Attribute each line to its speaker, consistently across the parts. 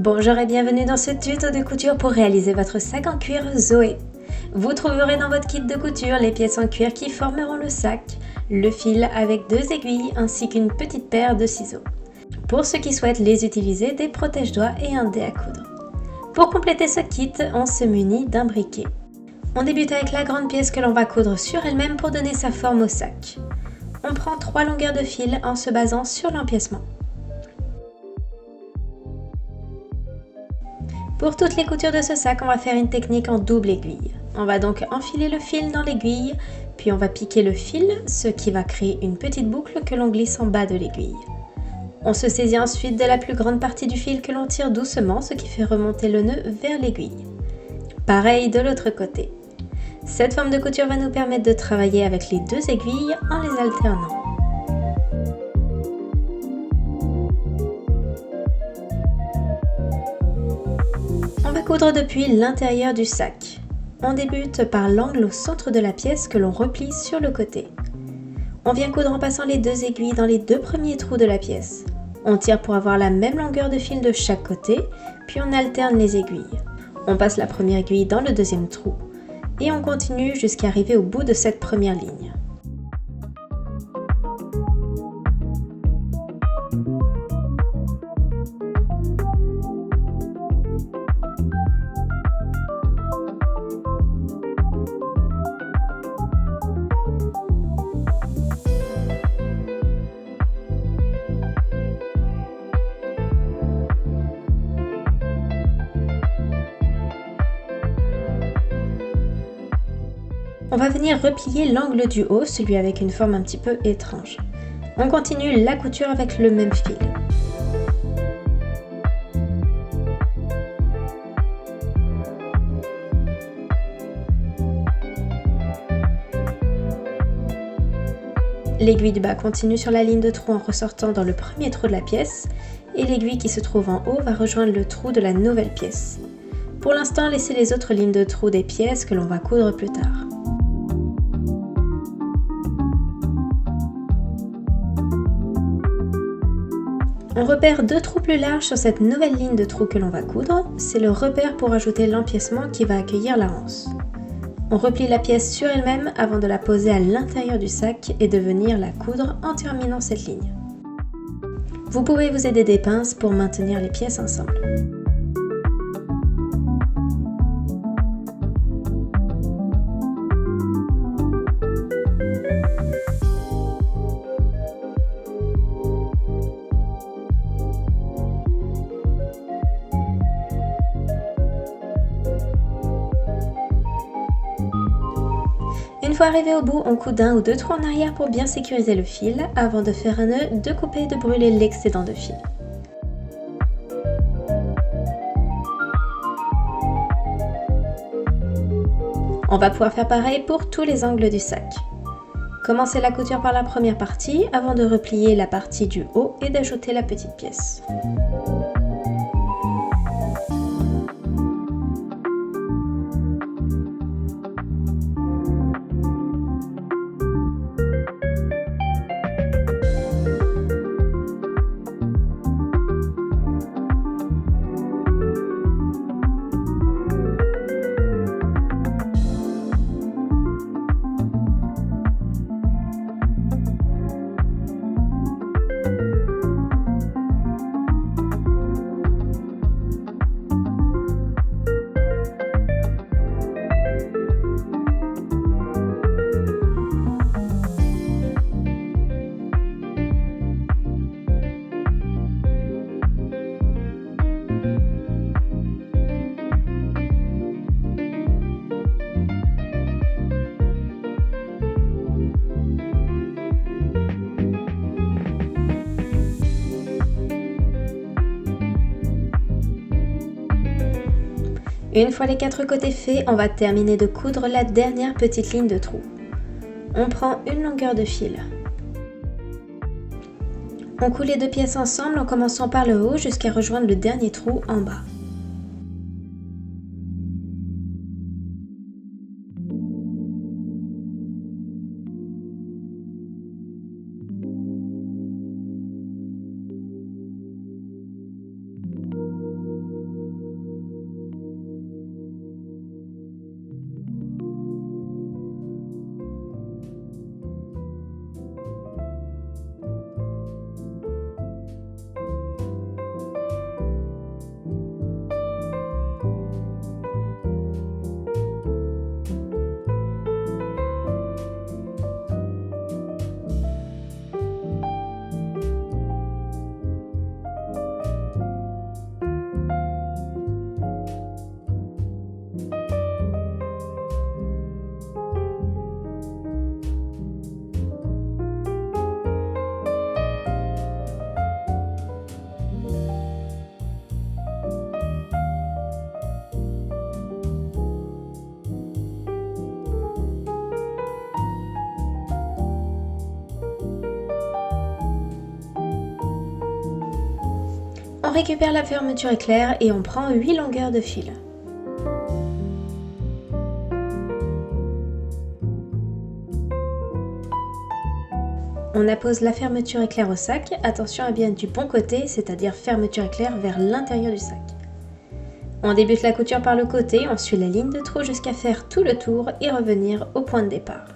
Speaker 1: Bonjour et bienvenue dans ce tuto de couture pour réaliser votre sac en cuir Zoé. Vous trouverez dans votre kit de couture les pièces en cuir qui formeront le sac, le fil avec 2 aiguilles ainsi qu'une petite paire de ciseaux. Pour ceux qui souhaitent les utiliser, des protège-doigts et un dé à coudre. Pour compléter ce kit, on se munit d'un briquet. On débute avec la grande pièce que l'on va coudre sur elle-même pour donner sa forme au sac. On prend 3 longueurs de fil en se basant sur l'empiècement. Pour toutes les coutures de ce sac, on va faire une technique en double aiguille. On va donc enfiler le fil dans l'aiguille, puis on va piquer le fil, ce qui va créer une petite boucle que l'on glisse en bas de l'aiguille. On se saisit ensuite de la plus grande partie du fil que l'on tire doucement, ce qui fait remonter le nœud vers l'aiguille. Pareil de l'autre côté. Cette forme de couture va nous permettre de travailler avec les 2 aiguilles en les alternant. On va coudre depuis l'intérieur du sac. On débute par l'angle au centre de la pièce que l'on replie sur le côté. On vient coudre en passant les 2 aiguilles dans les 2 premiers trous de la pièce. On tire pour avoir la même longueur de fil de chaque côté, puis on alterne les aiguilles. On passe la première aiguille dans le deuxième trou et on continue jusqu'à arriver au bout de cette première ligne. On va venir replier l'angle du haut, celui avec une forme un petit peu étrange. On continue la couture avec le même fil. L'aiguille du bas continue sur la ligne de trou en ressortant dans le premier trou de la pièce et l'aiguille qui se trouve en haut va rejoindre le trou de la nouvelle pièce. Pour l'instant, laissez les autres lignes de trou des pièces que l'on va coudre plus tard. On repère 2 trous plus larges sur cette nouvelle ligne de trous que l'on va coudre. C'est le repère pour ajouter l'empiècement qui va accueillir la anse. On replie la pièce sur elle-même avant de la poser à l'intérieur du sac et de venir la coudre en terminant cette ligne. Vous pouvez vous aider des pinces pour maintenir les pièces ensemble. Une fois arrivé au bout, on coud d'1 ou 2 trous en arrière pour bien sécuriser le fil avant de faire un nœud, de couper et de brûler l'excédent de fil. On va pouvoir faire pareil pour tous les angles du sac. Commencez la couture par la première partie avant de replier la partie du haut et d'ajouter la petite pièce. Une fois les 4 côtés faits, on va terminer de coudre la dernière petite ligne de trou. On prend une longueur de fil. On coud les 2 pièces ensemble en commençant par le haut jusqu'à rejoindre le dernier trou en bas. récupère la fermeture éclair et on prend 8 longueurs de fil. On appose la fermeture éclair au sac, attention à bien être du bon côté, c'est-à-dire fermeture éclair vers l'intérieur du sac. On débute la couture par le côté, on suit la ligne de trou jusqu'à faire tout le tour et revenir au point de départ.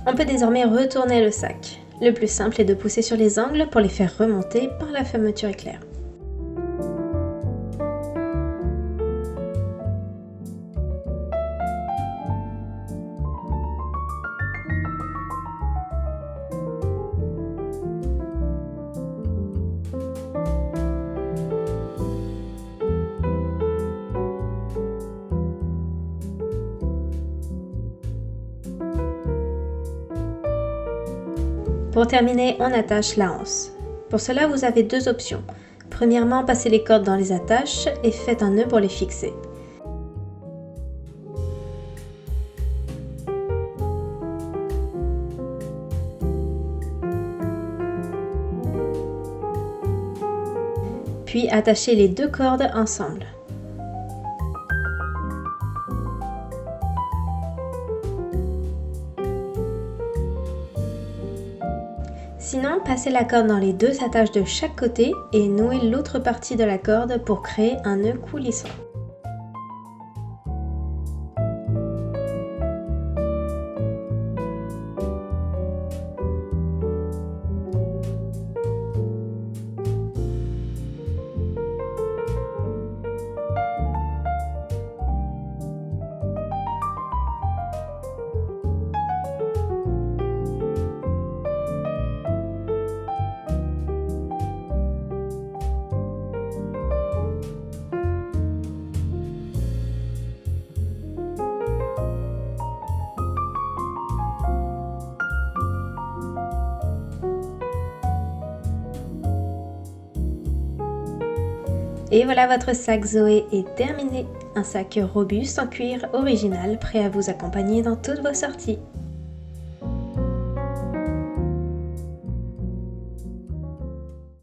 Speaker 1: On peut désormais retourner le sac. Le plus simple est de pousser sur les angles pour les faire remonter par la fermeture éclair. Pour terminer, on attache la anse. Pour cela, vous avez deux options. Premièrement, passez les cordes dans les attaches et faites un nœud pour les fixer. Puis attachez les deux cordes ensemble. Sinon, passez la corde dans les deux attaches de chaque côté et nouez l'autre partie de la corde pour créer un nœud coulissant. Et voilà, votre sac Zoé est terminé. Un sac robuste en cuir original, prêt à vous accompagner dans toutes vos sorties.